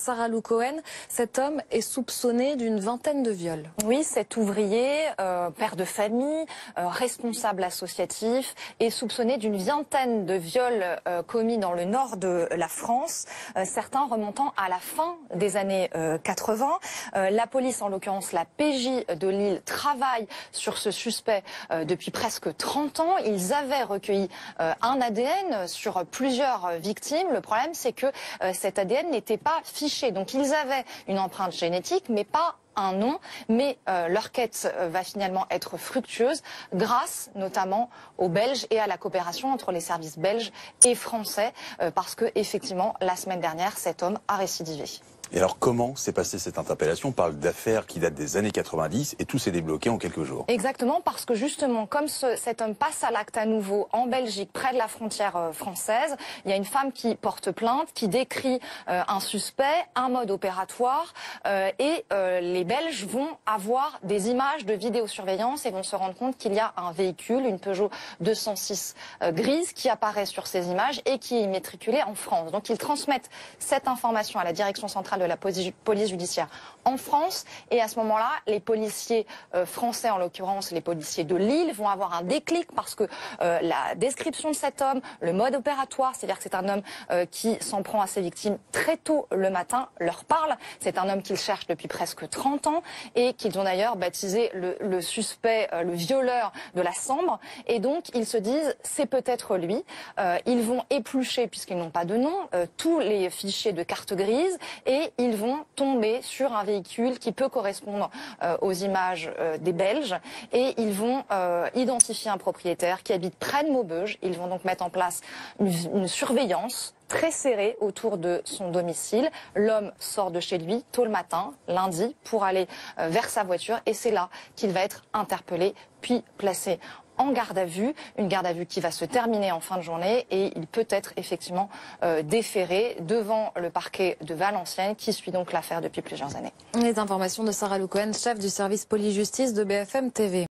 Sarah Lou Cohen, cet homme est soupçonné d'une vingtaine de viols. Oui, cet ouvrier, père de famille, responsable associatif, est soupçonné d'une vingtaine de viols commis dans le nord de la France, certains remontant à la fin des années 80. La police, en l'occurrence la PJ de Lille, travaille sur ce suspect depuis presque 30 ans. Ils avaient recueilli un ADN sur plusieurs victimes. Le problème, c'est que cet ADN n'était pas fiché. Donc ils avaient une empreinte génétique, mais pas un nom, mais leur quête va finalement être fructueuse grâce notamment aux Belges et à la coopération entre les services belges et français, parce que effectivement la semaine dernière cet homme a récidivé. Et alors comment s'est passée cette interpellation? On parle d'affaires qui datent des années 90 et tout s'est débloqué en quelques jours. Exactement, parce que justement, comme cet homme passe à l'acte à nouveau en Belgique, près de la frontière française, il y a une femme qui porte plainte, qui décrit un suspect, un mode opératoire, et les Belges vont avoir des images de vidéosurveillance et vont se rendre compte qu'il y a un véhicule, une Peugeot 206 grise, qui apparaît sur ces images et qui est immatriculée en France. Donc ils transmettent cette information à la direction centrale de la police judiciaire en France, et à ce moment-là, les policiers français, en l'occurrence les policiers de Lille, vont avoir un déclic parce que la description de cet homme, le mode opératoire, c'est-à-dire que c'est un homme qui s'en prend à ses victimes très tôt le matin, leur parle. C'est un homme qu'ils cherchent depuis presque 30 ans et qu'ils ont d'ailleurs baptisé le suspect, le violeur de la Sambre. Et donc ils se disent c'est peut-être lui. Ils vont éplucher, puisqu'ils n'ont pas de nom, tous les fichiers de carte grise, et ils vont tomber sur un véhicule qui peut correspondre aux images des Belges, et ils vont identifier un propriétaire qui habite près de Maubeuge. Ils vont donc mettre en place une surveillance très serrée autour de son domicile. L'homme sort de chez lui tôt le matin, lundi, pour aller vers sa voiture, et c'est là qu'il va être interpellé puis placé en garde à vue, une garde à vue qui va se terminer en fin de journée, et il peut être effectivement déféré devant le parquet de Valenciennes qui suit donc l'affaire depuis plusieurs années. Les informations de Sarah Lou Cohen, chef du service police-justice de BFM TV.